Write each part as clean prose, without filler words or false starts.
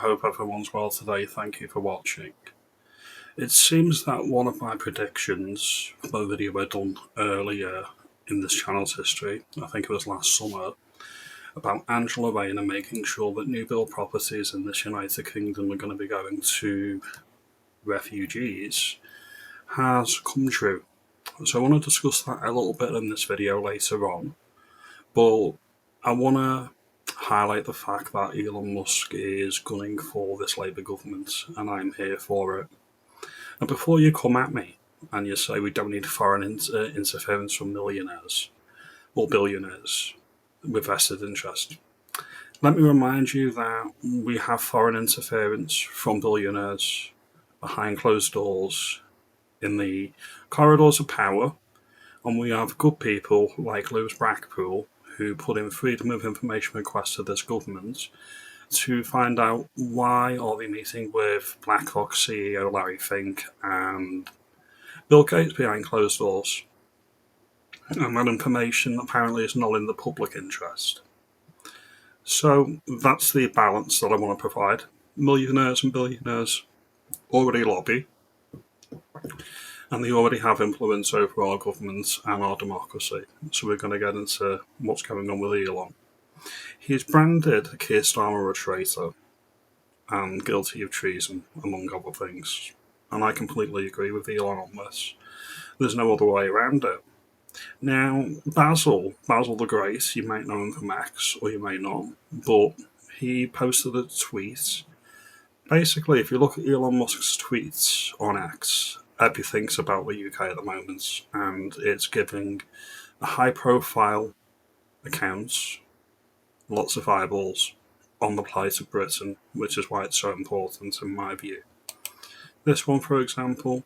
hope everyone's well today. Thank you for watching. It seems that one of my predictions for the video I done earlier in this channel's history, I think it was last summer, about Angela Rayner making sure that new build properties in this United Kingdom are going to be going to refugees, has come true. So I want to discuss that a little bit in this video later on, but I want to highlight the fact that Elon Musk is gunning for this Labour government, and I'm here for it. And before you come at me and you say we don't need foreign interference from millionaires or billionaires with vested interest, let me remind you that we have foreign interference from billionaires behind closed doors in the corridors of power, and we have good people like Lewis Blackpool who put in freedom of information requests to this government to find out why are they meeting with BlackRock CEO Larry Fink and Bill Gates behind closed doors. And that information apparently is not in the public interest. So that's the balance that I want to provide. Millionaires and billionaires already lobby, and they already have influence over our governments and our democracy. So we're going to get into what's going on with Elon. He's branded Keir Starmer a traitor and guilty of treason, among other things. And I completely agree with Elon on this. There's no other way around it. Now, Basil the Great, you might know him from X, or you may not, but he posted a tweet. Basically, if you look at Elon Musk's tweets on X, everything's about the UK at the moment, and it's giving a high-profile accounts, lots of eyeballs on the plight of Britain, which is why it's so important in my view. This one, for example,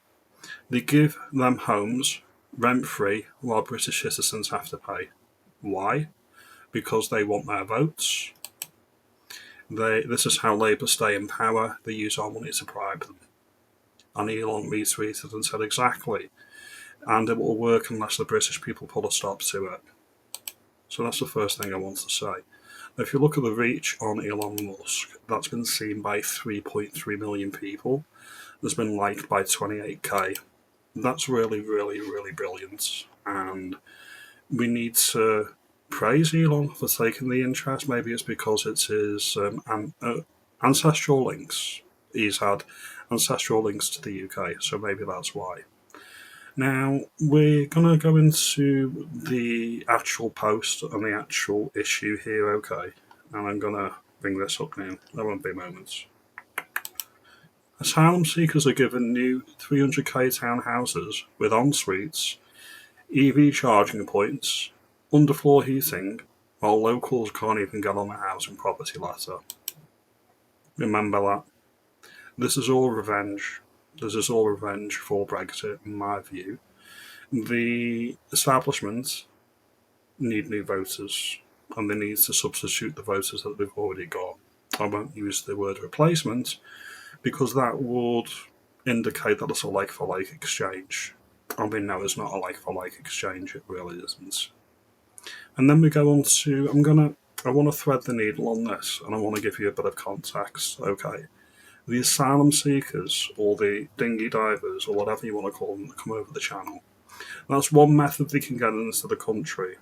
they give them homes rent-free while British citizens have to pay. Why? Because they want their votes. This is how Labour stay in power. They use our money to bribe them. And Elon retweeted and said exactly, and it will work unless the British people put a stop to it. So that's the first thing I want to say. If you look at the reach on Elon Musk, that's been seen by 3.3 million people. That's been liked by 28k. That's really, really, really brilliant. And we need to praise Elon for taking the interest. Maybe it's because it's his ancestral links. He's had ancestral links to the UK, so maybe that's why. Now, we're going to go into the actual post and the actual issue here, okay? And I'm going to bring this up now. There won't be moments. Asylum seekers are given new 300k townhouses with en-suites, EV charging points, underfloor heating, while locals can't even get on the housing property ladder. Remember that. This is all revenge. This is all revenge for Brexit, in my view. The establishment need new voters, and they need to substitute the voters that they've already got. I won't use the word replacement, because that would indicate that it's a like-for-like exchange. I mean, no, it's not a like-for-like exchange, it really isn't. And then we go on to, I want to thread the needle on this, and I want to give you a bit of context, okay? The asylum seekers, or the dinghy divers, or whatever you want to call them, that come over the channel, that's one method they can get into the country.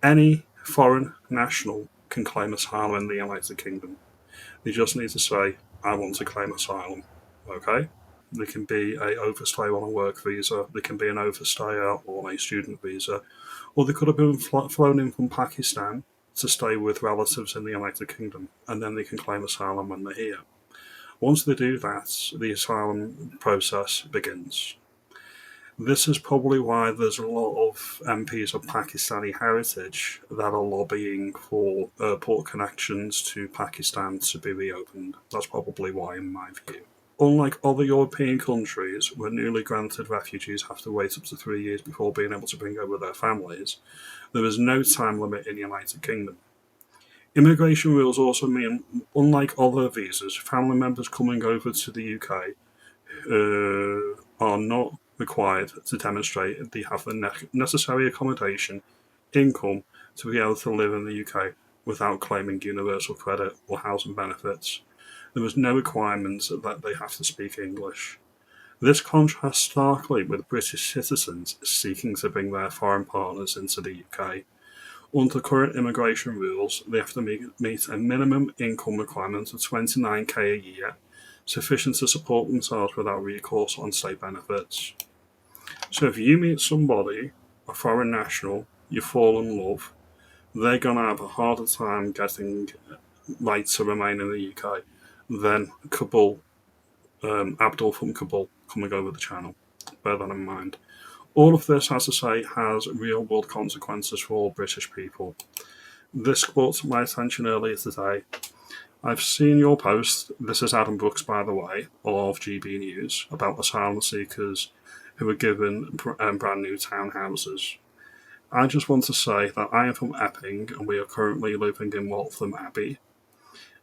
Any foreign national can claim asylum in the United Kingdom. They just need to say, I want to claim asylum, okay? They can be a overstay on a work visa, they can be an overstayer on a student visa, or they could have been flown in from Pakistan to stay with relatives in the United Kingdom, and then they can claim asylum when they're here. Once they do that, the asylum process begins. This is probably why there's a lot of MPs of Pakistani heritage that are lobbying for airport connections to Pakistan to be reopened. That's probably why, in my view. Unlike other European countries, where newly granted refugees have to wait up to 3 years before being able to bring over their families, there is no time limit in the United Kingdom. Immigration rules also mean, unlike other visas, family members coming over to the UK are not required to demonstrate they have the necessary accommodation, income to be able to live in the UK without claiming universal credit or housing benefits. There was no requirement that they have to speak English. This contrasts starkly with British citizens seeking to bring their foreign partners into the UK. Under current immigration rules, they have to meet a minimum income requirement of 29k a year, sufficient to support themselves without recourse on state benefits. So if you meet somebody, a foreign national, you fall in love, they're going to have a harder time getting right to remain in the UK than Kabul, Abdul from Kabul coming over the channel. Bear that in mind. All of this, as I say, has real world consequences for all British people. This brought to my attention earlier today. I've seen your post, this is Adam Brooks by the way, of GB News, about asylum seekers who were given brand new townhouses. I just want to say that I am from Epping and we are currently living in Waltham Abbey.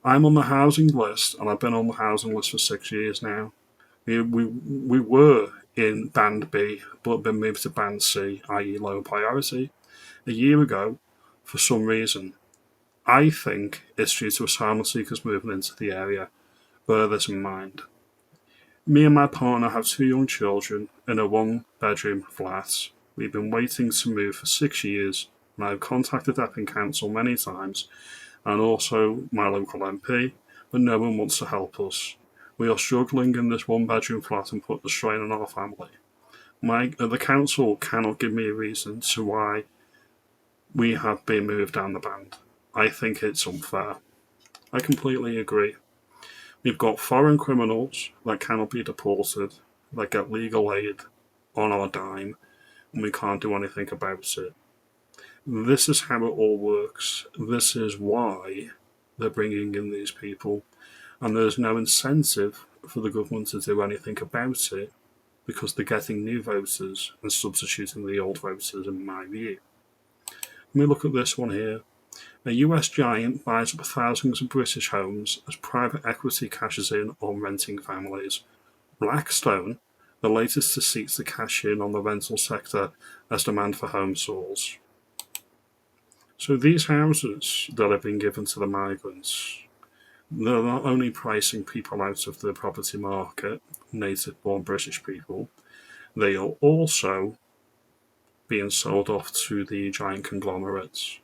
I'm on the housing list and I've been on the housing list for 6 years now. We were in Band B, but been moved to Band C, i.e. low priority, a year ago for some reason. I think it's due to asylum seekers moving into the area. Bear this in mind. Me and my partner have 2 young children in a 1-bedroom flat. We've been waiting to move for 6 years, and I've contacted Epping Council many times, and also my local MP, but no one wants to help us. We are struggling in this 1-bedroom flat and put the strain on our family. The council cannot give me a reason to why we have been moved down the band. I think it's unfair. I completely agree. We've got foreign criminals that cannot be deported, that get legal aid on our dime, and we can't do anything about it. This is how it all works. This is why they're bringing in these people, and there's no incentive for the government to do anything about it because they're getting new voters and substituting the old voters, in my view. Let me look at this one here. A US giant buys up thousands of British homes as private equity cashes in on renting families. Blackstone, the latest to seek to cash in on the rental sector as demand for homes soars. So these houses that have been given to the migrants, they're not only pricing people out of the property market, native-born British people, they are also being sold off to the giant conglomerates.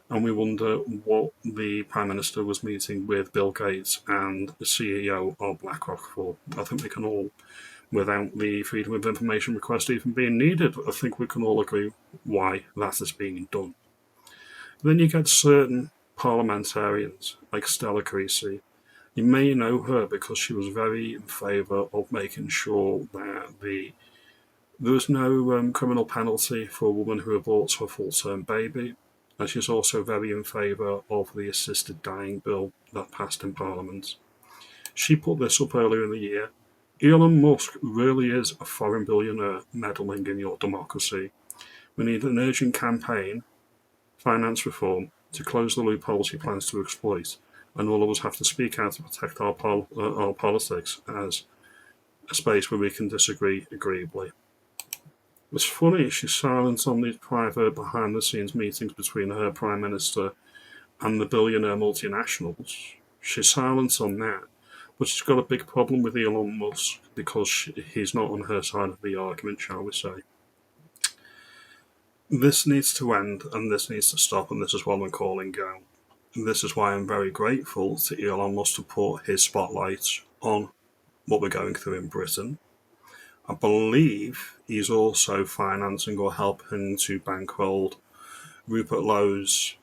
And we wonder what the Prime Minister was meeting with Bill Gates and the CEO of BlackRock for. I think we can all, without the Freedom of Information request even being needed, I think we can all agree why that is being done. Then you get certain parliamentarians, like Stella Creasy. You may know her because she was very in favour of making sure that there was no criminal penalty for a woman who aborts her full-term baby. And she's also very in favour of the assisted dying bill that passed in Parliament. She put this up earlier in the year. Elon Musk really is a foreign billionaire meddling in your democracy. We need an urgent campaign, finance reform, to close the loopholes he plans to exploit, and all of us have to speak out to protect our politics as a space where we can disagree agreeably. It's funny, she's silent on these private behind-the-scenes meetings between her Prime Minister and the billionaire multinationals. She's silent on that, but she's got a big problem with Elon Musk because he's not on her side of the argument, shall we say. This needs to end, and this needs to stop, and this is what I'm calling out. And this is why I'm very grateful to Elon Musk to put his spotlight on what we're going through in Britain. I believe he's also financing or helping to bankroll Rupert Lowe's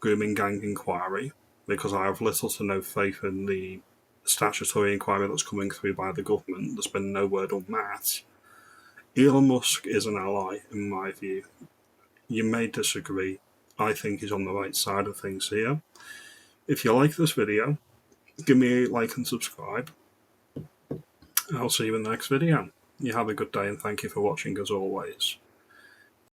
grooming gang inquiry, because I have little to no faith in the statutory inquiry that's coming through by the government. There's been no word on that. Elon Musk is an ally, in my view. You may disagree. I think he's on the right side of things here. If you like this video, give me a like and subscribe. I'll see you in the next video. You have a good day and thank you for watching as always.